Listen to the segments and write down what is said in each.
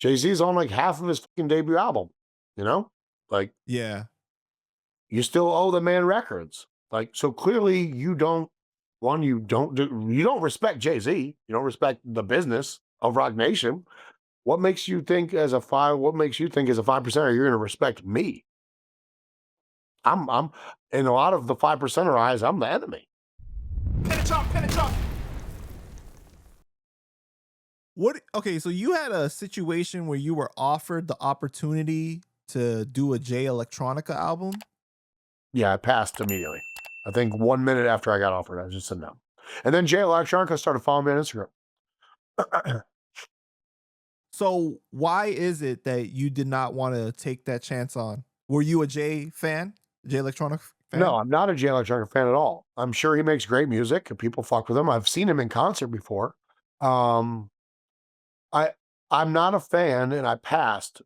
Jay-Z's on like half of his fucking debut album, you know? Like, Yeah. you still owe the man records. Like, so clearly you don't you don't respect Jay-Z. You don't respect the business of Rock Nation. What makes you think as a 5% you're gonna respect me? I'm in a lot of the 5% eyes, I'm the enemy. What okay, so you had a situation where you were offered the opportunity to do a Jay Electronica album? Yeah, I passed immediately. I think 1 minute after I got offered, I just said no. And then Jay Electronica started following me on Instagram. So why is it that you did not want to take that chance on? Were you a Jay fan? Jay Electronic No, fan? I'm not a Jay Electronica fan at all. I'm sure he makes great music and people fuck with him. I've seen him in concert before. Um, I I'm not a fan and I passed.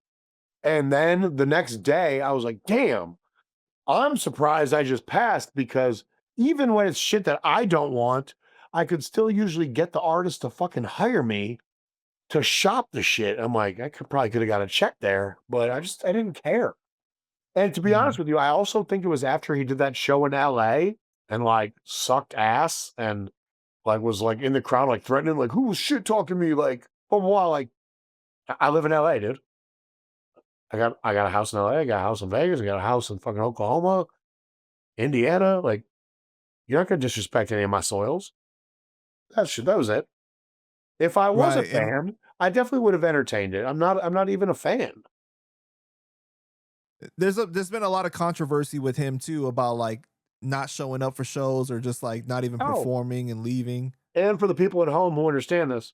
And then the next day I was like, damn, I'm surprised I just passed because even when it's shit that I don't want, I could still usually get the artist to fucking hire me to shop the shit. I'm like, could have got a check there, but I didn't care. And to be honest Mhm. with you, I also think it was after he did that show in LA and like sucked ass and like was like in the crowd, like threatening, like who was shit talking to me? Like, blah, blah, blah. Like, I live in LA, dude. I got a house in LA, I got a house in Vegas, I got a house in fucking Oklahoma, Indiana. Like, you're not gonna disrespect any of my soils. That was it. If I was a Right. And fan, I definitely would have entertained it. I'm not even a fan. there's been a lot of controversy with him too about like not showing up for shows or just like not even Oh, performing and leaving. and for the people at home who understand this,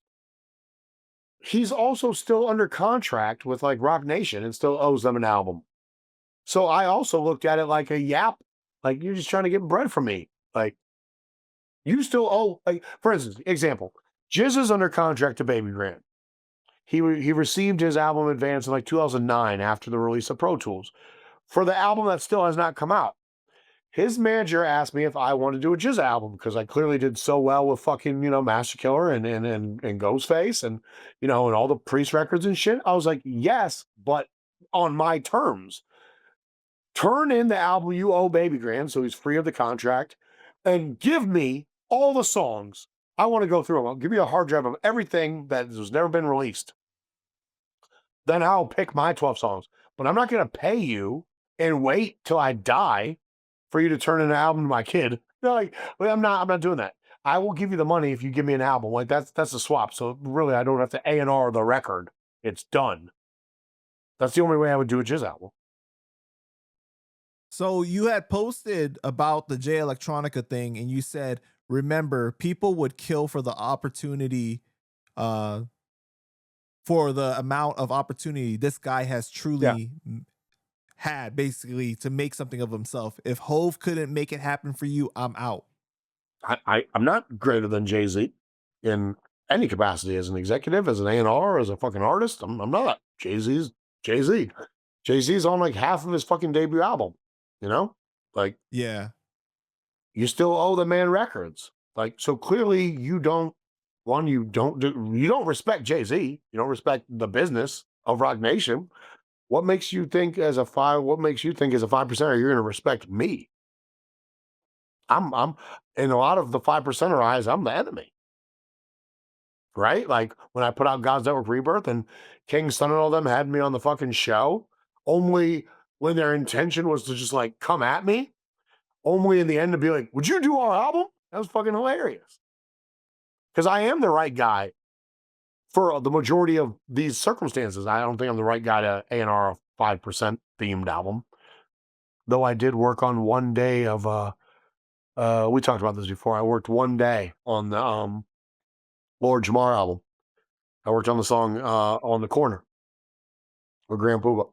he's also still under contract with like Rock Nation and still owes them an album. So I also looked at it like a yap, like you're just trying to get bread from me. Like you still owe, like for instance, example, Jizz is under contract to Baby Grand. He received his album advance in like 2009 after the release of Pro Tools for the album that still has not come out. His manager asked me if I wanted to do a Jizz album because I clearly did so well with fucking, Master Killer and Ghostface and, and all the Priest records and shit. I was like, yes, but on my terms. Turn in the album you owe Baby Grand so he's free of the contract and give me all the songs. I want to go through them. I'll give you a hard drive of everything that has never been released. Then I'll pick my 12 songs. But I'm not going to pay you and wait till I die for you to turn in an album to my kid. Like, well, I'm not doing that. I will give you the money if you give me an album. Like that's a swap. So really I don't have to A&R the record. It's done. That's the only way I would do a Jizz album. So you had posted about the Jay Electronica thing and you said, remember, people would kill for the opportunity, uh, for the amount of opportunity this guy has Yeah. truly had basically to make something of himself. If Hove couldn't make it happen for you, I'm out. I'm not greater than Jay-Z in any capacity as an executive, as an A&R, as a fucking artist. I'm not. Jay-Z's Jay-Z. Jay-Z's on like half of his fucking debut album, you know? Like, Yeah. you still owe the man records. Like, so clearly you don't respect Jay-Z. You don't respect the business of Rock Nation. What makes you think as a 5% you're gonna respect me? I'm in a lot of the 5% eyes, I'm the enemy. Right? Like when I put out God's Network Rebirth and King Son and all them had me on the fucking show, only when their intention was to just like come at me, only in the end to be like, would you do our album? That was fucking hilarious. Because I am the right guy for the majority of these circumstances. I don't think I'm the right guy to A&R a 5% themed album. Though I did work on one day of we talked about this before. I worked one day on the Lord Jamar album. I worked on the song On the Corner with Grand Puba.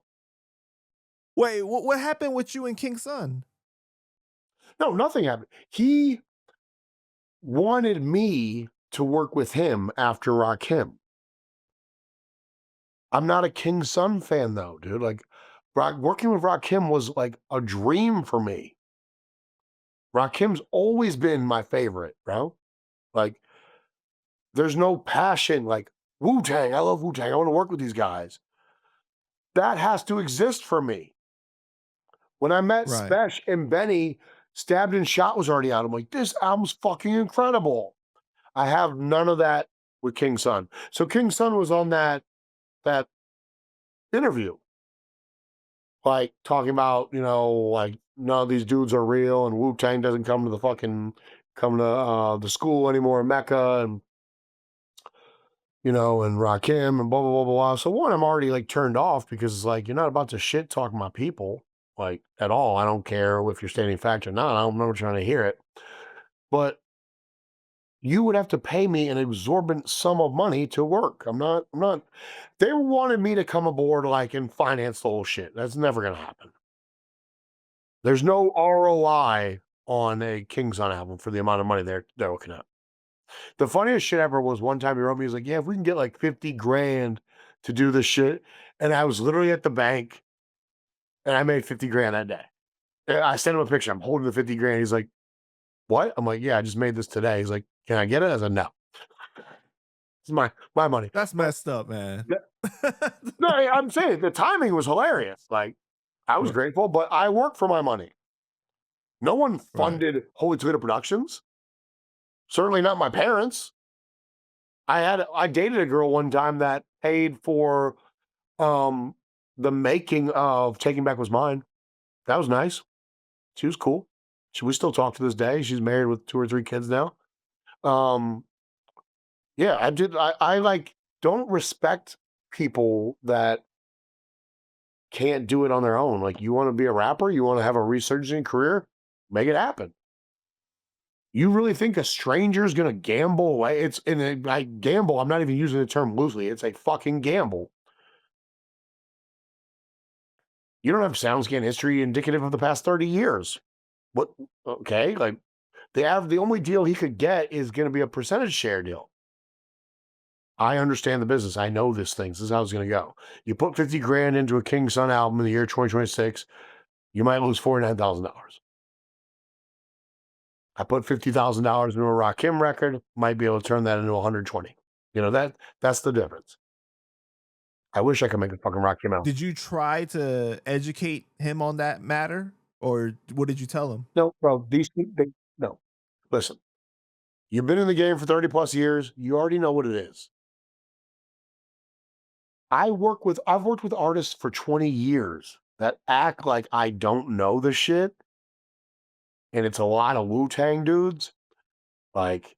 Wait, what happened with you and King Son? No, nothing happened. He wanted me to work with him after Rakim. I'm not a King Son fan though, dude. Like working with Rakim was like a dream for me. Rakim's always been my favorite, bro. Like there's no passion. Like Wu-Tang, I love Wu-Tang. I want to work with these guys. That has to exist for me. When I met Right. Spesh and Benny, Stabbed and Shot was already out. I'm like, this album's fucking incredible. I have none of that with King Son. So King Son was on that interview, like talking about, like none of these dudes are real and Wu-Tang doesn't come to the school anymore in Mecca and and Rakim and blah blah blah blah blah. So one, I'm already like turned off because it's like you're not about to shit talk my people like at all. I don't care if you're stating fact or not. I'm never trying to hear it. But you would have to pay me an exorbitant sum of money to work. I'm not. They wanted me to come aboard like and finance the whole shit. That's never gonna happen. There's no ROI on a King's Son album for the amount of money they're looking at. The funniest shit ever was one time he wrote me, he's like, yeah, if we can get like 50 grand to do this shit. And I was literally at the bank and I made 50 grand that day. And I sent him a picture. I'm holding the 50 grand. He's like, what? I'm like, yeah, I just made this today. He's like, can I get it? I said, no. It's my money. That's messed up, man. No, I'm saying the timing was hilarious. Like, I was Right. grateful, but I work for my money. No one Right. funded Holy Toledo Productions. Certainly not my parents. I dated a girl one time that paid for the making of Taking Back Was Mine. That was nice. She was cool. We still talk to this day. She's married with 2 or 3 kids now. Um, yeah, I like don't respect people that can't do it on their own. Like you want to be a rapper, you want to have a resurging career, make it happen. You really think a stranger's gonna gamble away? I gamble. I'm not even using the term loosely. It's a fucking gamble. You don't have SoundScan history indicative of the past 30 years. What? Okay, like the only deal he could get is going to be a percentage share deal. I understand the business. I know this thing. This is how it's going to go. You put 50 grand into a King Son album in the year 2026, you might lose $49,000. I put $50,000 into a Rakim record, might be able to turn that into 120. That's the difference. I wish I could make a fucking Rakim album. Did you try to educate him on that matter, or what did you tell him? No, bro. No. Listen, you've been in the game for 30 plus years. You already know what it is. I've worked with artists for 20 years that act like I don't know the shit, and it's a lot of Wu-Tang dudes. Like,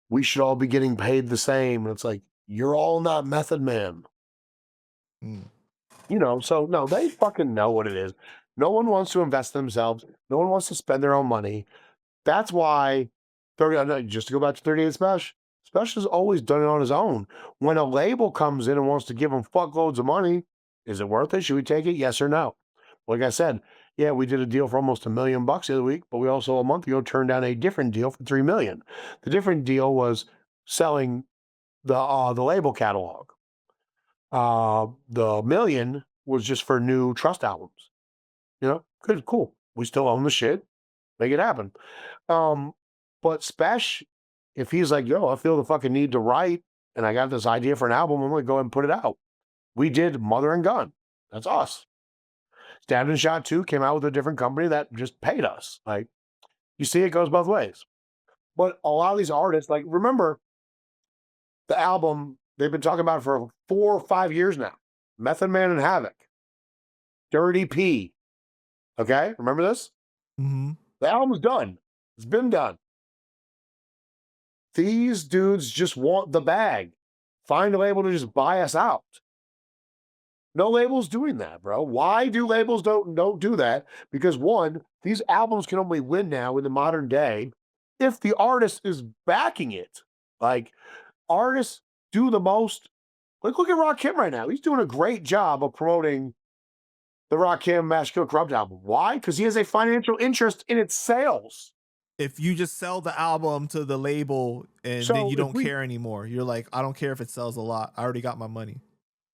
we should all be getting paid the same. And it's like, you're all not Method Man. Mm. So no, they fucking know what it is. No one wants to invest in themselves. No one wants to spend their own money. That's why just to go back to 38 Smash, Smash has always done it on his own. When a label comes in and wants to give him fuckloads of money, is it worth it? Should we take it? Yes or no? Like I said, yeah, we did a deal for almost $1 million the other week, but we also a month ago turned down a different deal for $3 million. The different deal was selling the label catalog. The $1 million was just for new Trust albums. Good, cool. We still own the shit. Make it happen. But Spesh, if he's like, yo, I feel the fucking need to write and I got this idea for an album, I'm gonna go ahead and put it out. We did Mother and Gun. That's us. Stabbed and Shot 2 came out with a different company that just paid us. Like, you see, it goes both ways. But a lot of these artists, like, remember the album they've been talking about for 4 or 5 years now. Method Man and Havoc. Dirty P. Okay, remember this? Mm-hmm. The album's done. It's been done. These dudes just want the bag. Find a label to just buy us out. No label's doing that, bro. Why do labels don't do that? Because one, these albums can only win now in the modern day if the artist is backing it. Like artists do the most. Like look at Rakim right now. He's doing a great job of promoting the Rakim Mash Kill Corrupt album. Why? Because he has a financial interest in its sales. If you just sell the album to the label and then you don't care anymore, you're like, I don't care if it sells a lot. I already got my money.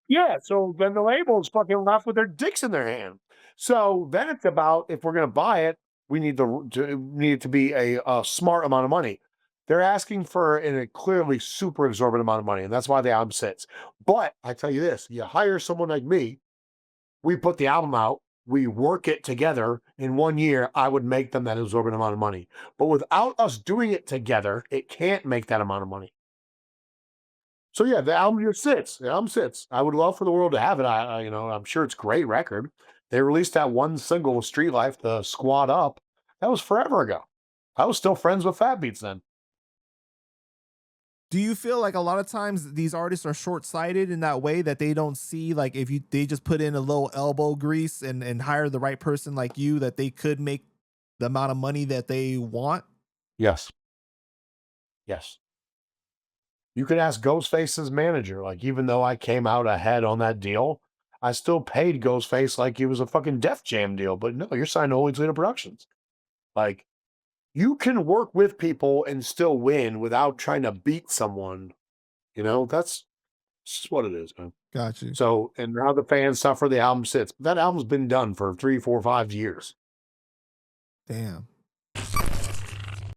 Yeah, so then the label's fucking left with their dicks in their hand. So then it's about if we're going to buy it, we need it to be a smart amount of money. They're asking for a clearly super exorbitant amount of money, and that's why the album sits. But I tell you this, you hire someone like me, we put the album out, we work it together in 1 year, I would make them that exorbitant amount of money. But without us doing it together, it can't make that amount of money. So yeah, the album just sits. The album sits. I would love for the world to have it. I'm sure it's a great record. They released that one single with Street Life, the Squad Up. That was forever ago. I was still friends with Fat Beats then. Do you feel like a lot of times these artists are short-sighted in that way that they don't see, like, if you they just put in a little elbow grease and hire the right person like you, that they could make the amount of money that they want? Yes. Yes. You could ask Ghostface's manager. Like, even though I came out ahead on that deal, I still paid Ghostface like he was a fucking Def Jam deal. But no, you're signed to Holy Toledo Productions. Like, you can work with people and still win without trying to beat someone. That's just what it is, man. Got you. So, and now the fans suffer, the album sits. That album's been done for 3, 4, 5 years. Damn.